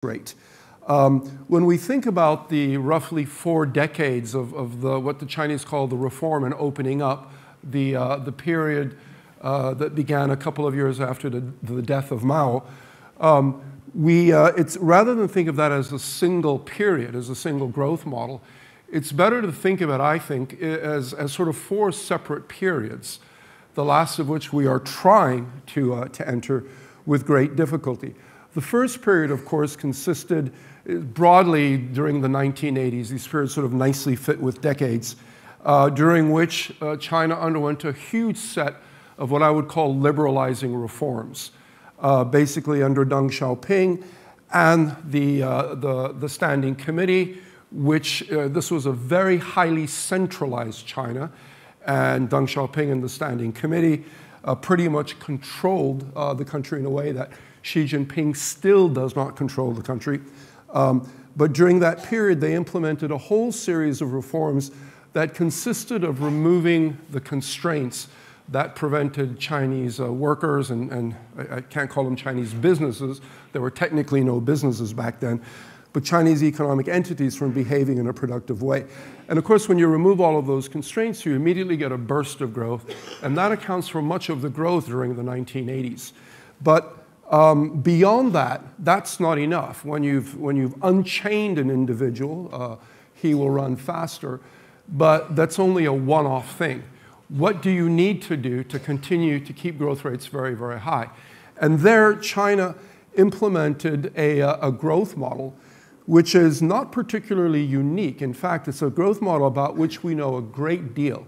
rate. When we think about the roughly 4 decades of what the Chinese call the reform and opening up, the period that began a couple of years after the death of Mao, it's rather than think of that as a single period, as a single growth model, it's better to think of it, I think, as sort of 4 separate periods, the last of which we are trying to enter with great difficulty. The first period, of course, consisted broadly during the 1980s. These periods sort of nicely fit with decades, during which China underwent a huge set of what I would call liberalizing reforms, basically under Deng Xiaoping and the Standing Committee, which this was a very highly centralized China, and Deng Xiaoping and the Standing Committee pretty much controlled the country in a way that Xi Jinping still does not control the country. But during that period, they implemented a whole series of reforms that consisted of removing the constraints that prevented Chinese workers, and I can't call them Chinese businesses. There were technically no businesses back then, but Chinese economic entities from behaving in a productive way. And of course, when you remove all of those constraints, you immediately get a burst of growth, and that accounts for much of the growth during the 1980s. But beyond that, that's not enough. When you've unchained an individual, he will run faster, but that's only a one-off thing. What do you need to do to continue to keep growth rates very, very high? And there, China implemented a growth model which is not particularly unique. In fact, it's a growth model about which we know a great deal.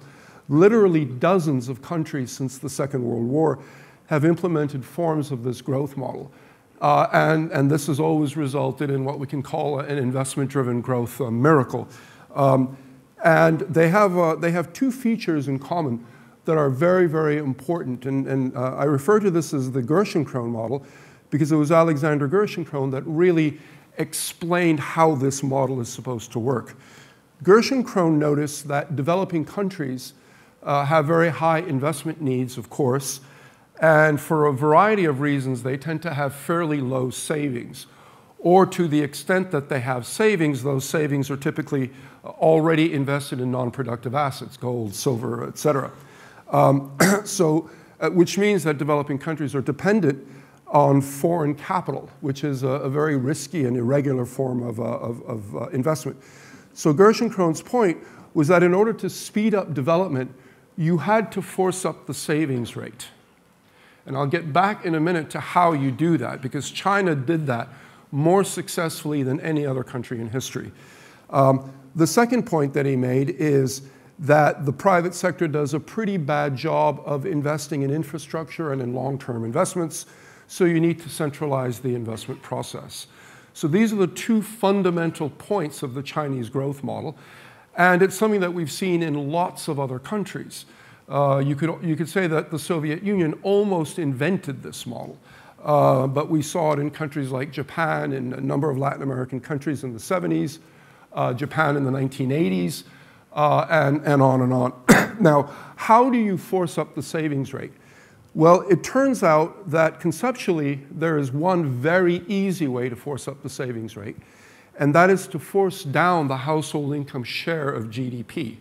Literally dozens of countries since the Second World War have implemented forms of this growth model. And this has always resulted in what we can call an investment-driven growth miracle. And they have 2 features in common that are very, very important. And I refer to this as the Gerschenkron model because it was Alexander Gerschenkron that really explained how this model is supposed to work. Gerschenkron noticed that developing countries have very high investment needs, of course, and for a variety of reasons, they tend to have fairly low savings. Or to the extent that they have savings, those savings are typically already invested in non-productive assets, gold, silver, et cetera. Which means that developing countries are dependent on foreign capital, which is a very risky and irregular form of investment. So Gerschenkron's point was that in order to speed up development, you had to force up the savings rate. And I'll get back in a minute to how you do that, because China did that more successfully than any other country in history. The second point that he made is that the private sector does a pretty bad job of investing in infrastructure and in long-term investments, so you need to centralize the investment process. So these are the 2 fundamental points of the Chinese growth model, and it's something that we've seen in lots of other countries. You could say that the Soviet Union almost invented this model. But we saw it in countries like Japan and a number of Latin American countries in the 70s, Japan in the 1980s, and on and on. Now, how do you force up the savings rate? Well, it turns out that conceptually, there is one very easy way to force up the savings rate, and that is to force down the household income share of GDP.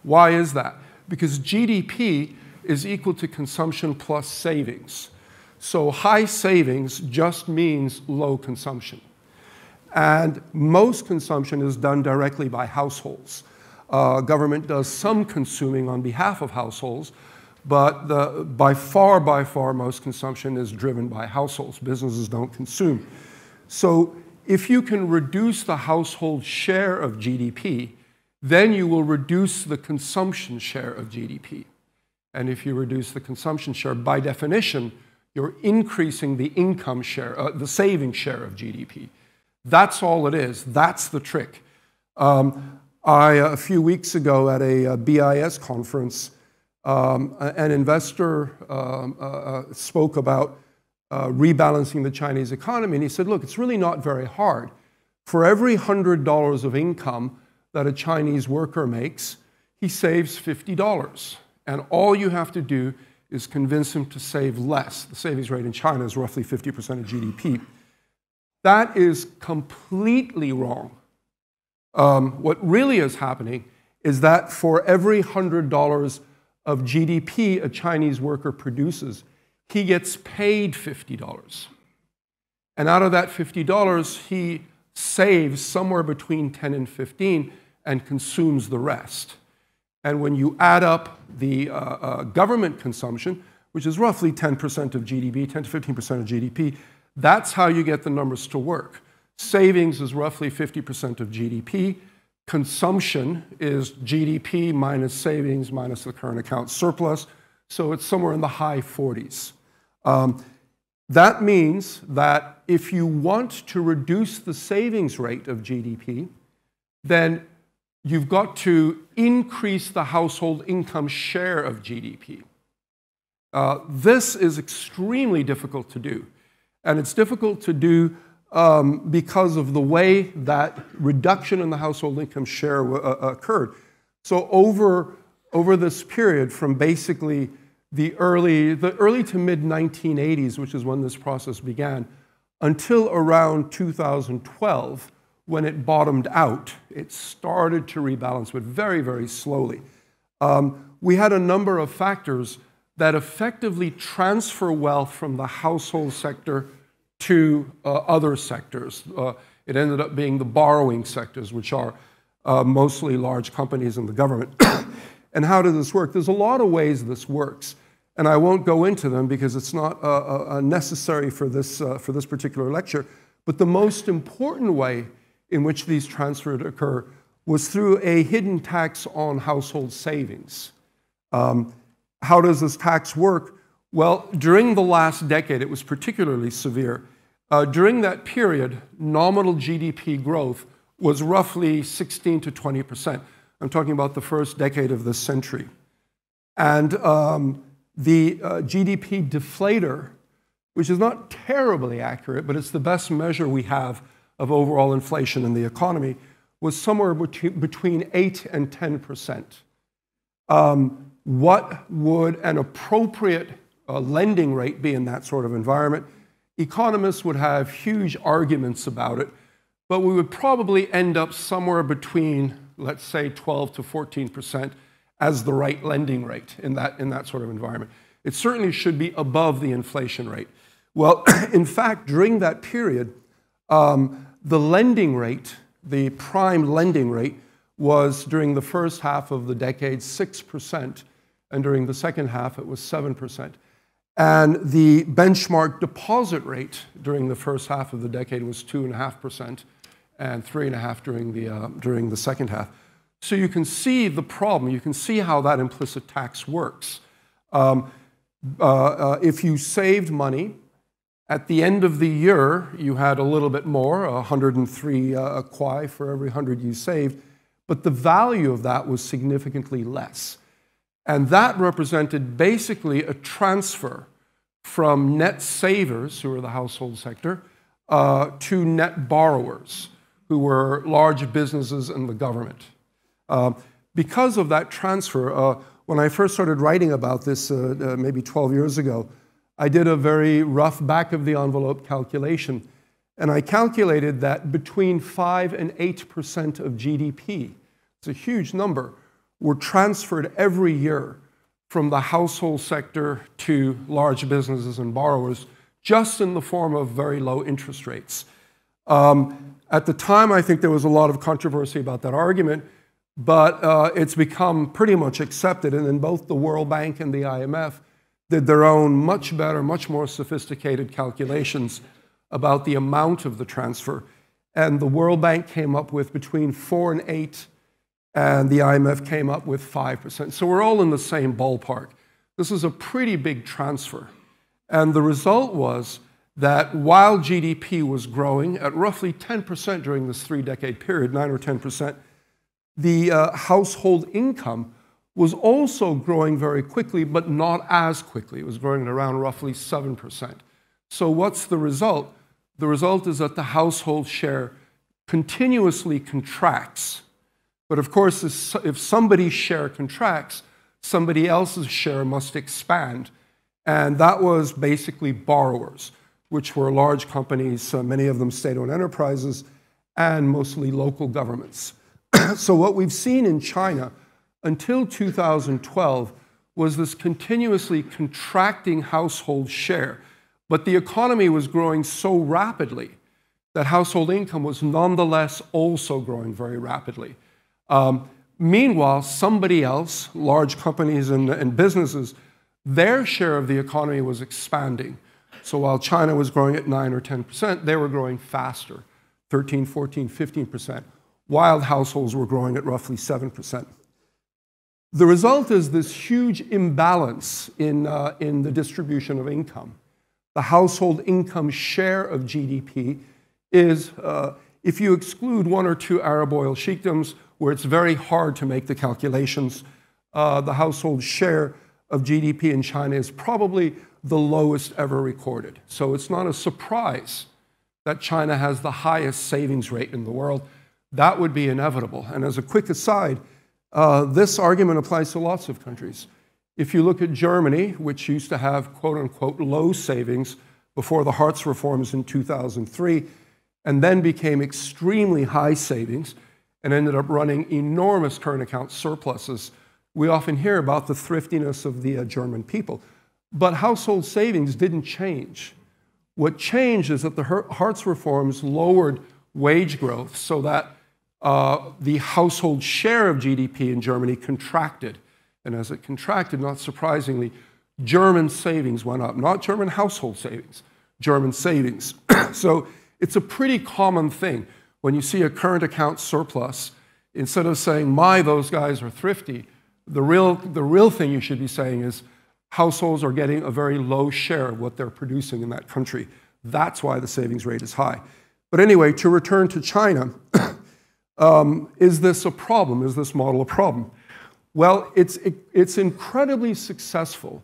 Why is that? Because GDP is equal to consumption plus savings. So high savings just means low consumption. And most consumption is done directly by households. Government does some consuming on behalf of households, but by far, most consumption is driven by households. Businesses don't consume. So if you can reduce the household share of GDP, then you will reduce the consumption share of GDP. And if you reduce the consumption share, by definition, you're increasing the income share, the saving share of GDP. That's all it is. That's the trick. A few weeks ago at a BIS conference, an investor spoke about rebalancing the Chinese economy, and he said, look, it's really not very hard. For every $100 of income that a Chinese worker makes, he saves $50. And all you have to do is convince him to save less. The savings rate in China is roughly 50% of GDP. That is completely wrong. What really is happening is that for every $100 of GDP a Chinese worker produces, he gets paid $50. And out of that $50, he saves somewhere between 10 and 15 and consumes the rest. And when you add up the government consumption, which is roughly 10% of GDP, 10 to 15% of GDP, that's how you get the numbers to work. Savings is roughly 50% of GDP. Consumption is GDP minus savings minus the current account surplus, so it's somewhere in the high 40s. That means that if you want to reduce the savings rate of GDP, then you've got to increase the household income share of GDP. This is extremely difficult to do. And it's difficult to do because of the way that reduction in the household income share occurred. So over this period from basically the early to mid-1980s, which is when this process began, until around 2012, when it bottomed out, it started to rebalance, but very, very slowly. We had a number of factors that effectively transfer wealth from the household sector to other sectors. It ended up being the borrowing sectors, which are mostly large companies and the government. And how does this work? There's a lot of ways this works, and I won't go into them because it's not necessary for this particular lecture. But the most important way in which these transfers occur was through a hidden tax on household savings. How does this tax work? Well, during the last decade, it was particularly severe. During that period, nominal GDP growth was roughly 16 to 20%. I'm talking about the first decade of this century. And the GDP deflator, which is not terribly accurate, but it's the best measure we have of overall inflation in the economy, was somewhere between 8 and 10%. What would an appropriate lending rate be in that sort of environment? Economists would have huge arguments about it, but we would probably end up somewhere between, let's say, 12 to 14% as the right lending rate in that sort of environment. It certainly should be above the inflation rate. Well, in fact, during that period, the lending rate, the prime lending rate, was during the first half of the decade 6%, and during the second half it was 7%. And the benchmark deposit rate during the first half of the decade was 2.5% and 3.5% during the second half. So you can see the problem. You can see how that implicit tax works. If you saved money, at the end of the year, you had a little bit more, 103 kwai for every 100 you saved, but the value of that was significantly less. And that represented basically a transfer from net savers, who are the household sector, to net borrowers, who were large businesses and the government. Because of that transfer, when I first started writing about this maybe 12 years ago, I did a very rough back-of-the-envelope calculation, and I calculated that between 5 and 8% of GDP, it's a huge number, were transferred every year from the household sector to large businesses and borrowers, just in the form of very low interest rates. At the time, I think there was a lot of controversy about that argument, but it's become pretty much accepted, and then both the World Bank and the IMF did their own much better, much more sophisticated calculations about the amount of the transfer. And the World Bank came up with between 4 and 8, and the IMF came up with 5%. So we're all in the same ballpark. This is a pretty big transfer. And the result was that while GDP was growing at roughly 10% during this 3-decade period, 9 or 10%, the household income was also growing very quickly, but not as quickly. It was growing at around roughly 7%. So what's the result? The result is that the household share continuously contracts. But of course, if somebody's share contracts, somebody else's share must expand. And that was basically borrowers. which were large companies, many of them state-owned enterprises, and mostly local governments. So what we've seen in China until 2012 was this continuously contracting household share. But the economy was growing so rapidly that household income was nonetheless also growing very rapidly. Meanwhile, somebody else, large companies and businesses, their share of the economy was expanding. So while China was growing at 9 or 10%, they were growing faster, 13, 14, 15%, while households were growing at roughly 7%. The result is this huge imbalance in the distribution of income. The household income share of GDP is, if you exclude one or two Arab oil sheikdoms, where it's very hard to make the calculations, the household share of GDP in China is probably the lowest ever recorded. So it's not a surprise that China has the highest savings rate in the world. That would be inevitable. And as a quick aside, this argument applies to lots of countries. If you look at Germany, which used to have quote-unquote low savings before the Hartz reforms in 2003, and then became extremely high savings and ended up running enormous current account surpluses, we often hear about the thriftiness of the German people. But household savings didn't change. What changed is that the Hartz reforms lowered wage growth so that the household share of GDP in Germany contracted. And as it contracted, not surprisingly, German savings went up. Not German household savings, German savings. So it's a pretty common thing. When you see a current account surplus, instead of saying, my, those guys are thrifty, the real thing you should be saying is, households are getting a very low share of what they're producing in that country. That's why the savings rate is high. But anyway, to return to China, is this a problem? Is this model a problem? Well, it's incredibly successful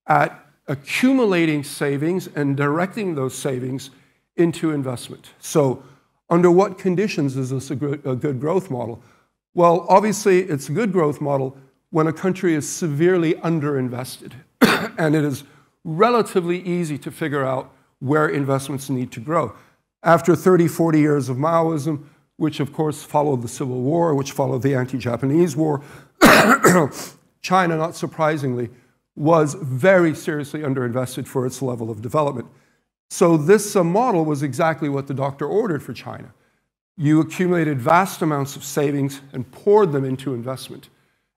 at accumulating savings and directing those savings into investment. So under what conditions is this a good growth model? Well, obviously, it's a good growth model when a country is severely underinvested. And it is relatively easy to figure out where investments need to grow. After 30, 40 years of Maoism, which of course followed the Civil War, which followed the anti-Japanese war, China, not surprisingly, was very seriously underinvested for its level of development. So this model was exactly what the doctor ordered for China. You accumulated vast amounts of savings and poured them into investment.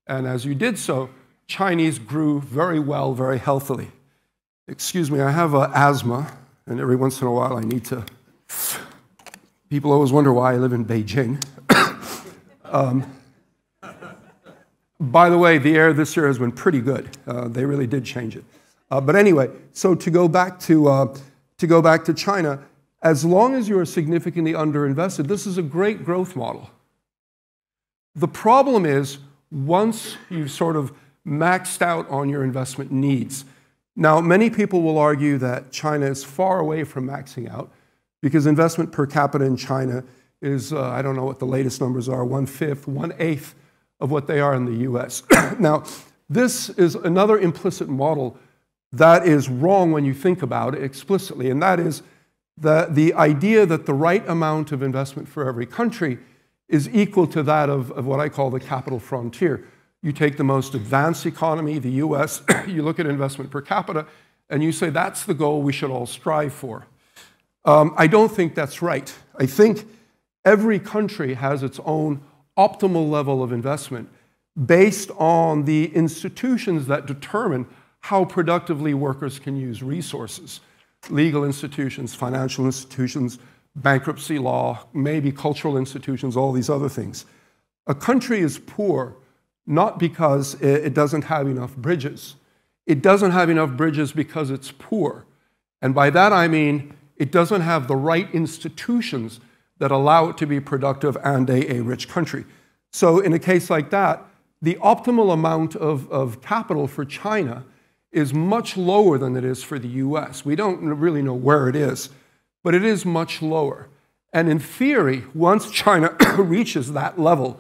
And as you did so, Chinese grew very well, very healthily. Excuse me, I have asthma, and every once in a while I need to... People always wonder why I live in Beijing. By the way, the air this year has been pretty good. They really did change it. But anyway, so to go back to China, as long as you are significantly underinvested, this is a great growth model. The problem is, once you've sort of maxed out on your investment needs. Now, many people will argue that China is far away from maxing out because investment per capita in China is, I don't know what the latest numbers are, 1/5, 1/8 of what they are in the US. Now, this is another implicit model that is wrong when you think about it explicitly, and that is the idea that the right amount of investment for every country is equal to that of what I call the capital frontier. You take the most advanced economy, the US, you look at investment per capita, and you say that's the goal we should all strive for. I don't think that's right. I think every country has its own optimal level of investment based on the institutions that determine how productively workers can use resources. Legal institutions, financial institutions, bankruptcy law, maybe cultural institutions, all these other things. A country is poor not because it doesn't have enough bridges. It doesn't have enough bridges because it's poor. And by that I mean it doesn't have the right institutions that allow it to be productive and a rich country. So in a case like that, the optimal amount of capital for China is much lower than it is for the US. We don't really know where it is, but it is much lower. And in theory, once China reaches that level,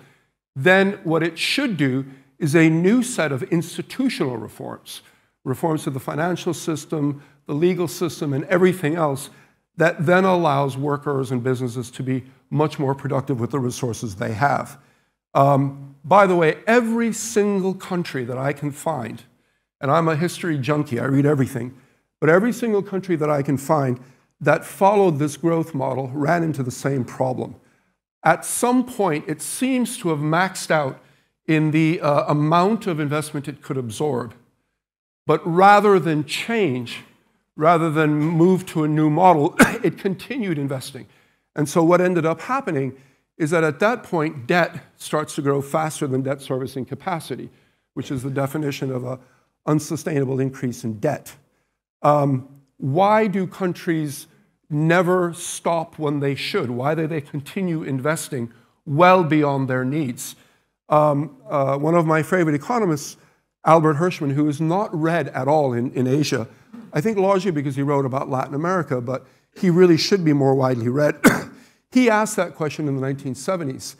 then what it should do is a new set of institutional reforms. Reforms to the financial system, the legal system, and everything else that then allows workers and businesses to be much more productive with the resources they have. By the way, every single country that I can find, and I'm a history junkie, I read everything, but every single country that I can find that followed this growth model ran into the same problem. At some point, it seems to have maxed out in the amount of investment it could absorb. But rather than change, rather than move to a new model, it continued investing. And so what ended up happening is that at that point, debt starts to grow faster than debt servicing capacity, which is the definition of an unsustainable increase in debt. Why do countries never stop when they should? Why do they continue investing well beyond their needs? One of my favorite economists, Albert Hirschman, who is not read at all in Asia, I think largely because he wrote about Latin America, but he really should be more widely read. He asked that question in the 1970s,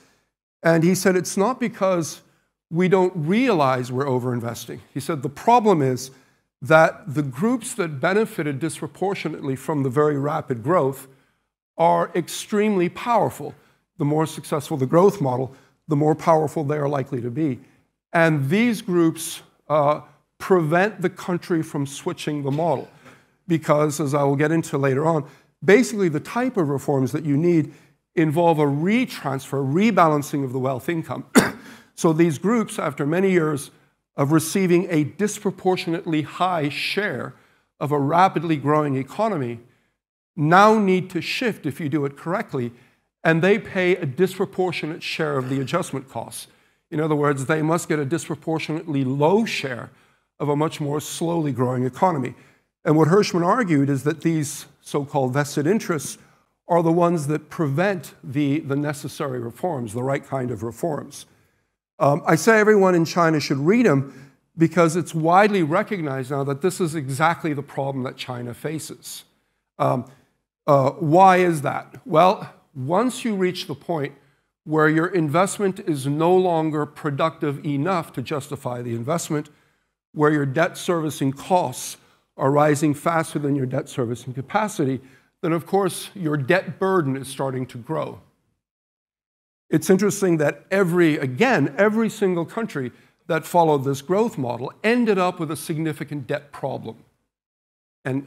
and he said it's not because we don't realize we're overinvesting. He said the problem is that the groups that benefited disproportionately from the very rapid growth are extremely powerful. The more successful the growth model, the more powerful they are likely to be. And these groups prevent the country from switching the model because, as I will get into later on, basically the type of reforms that you need involve a retransfer, rebalancing of the wealth income. So these groups, after many years of receiving a disproportionately high share of a rapidly growing economy, now need to shift, if you do it correctly, and they pay a disproportionate share of the adjustment costs. In other words, they must get a disproportionately low share of a much more slowly growing economy. And what Hirschman argued is that these so-called vested interests are the ones that prevent the necessary reforms, the right kind of reforms. I say everyone in China should read him because it's widely recognized now that this is exactly the problem that China faces. Why is that? Well, once you reach the point where your investment is no longer productive enough to justify the investment, where your debt servicing costs are rising faster than your debt servicing capacity, then of course your debt burden is starting to grow. It's interesting that every single country that followed this growth model ended up with a significant debt problem. And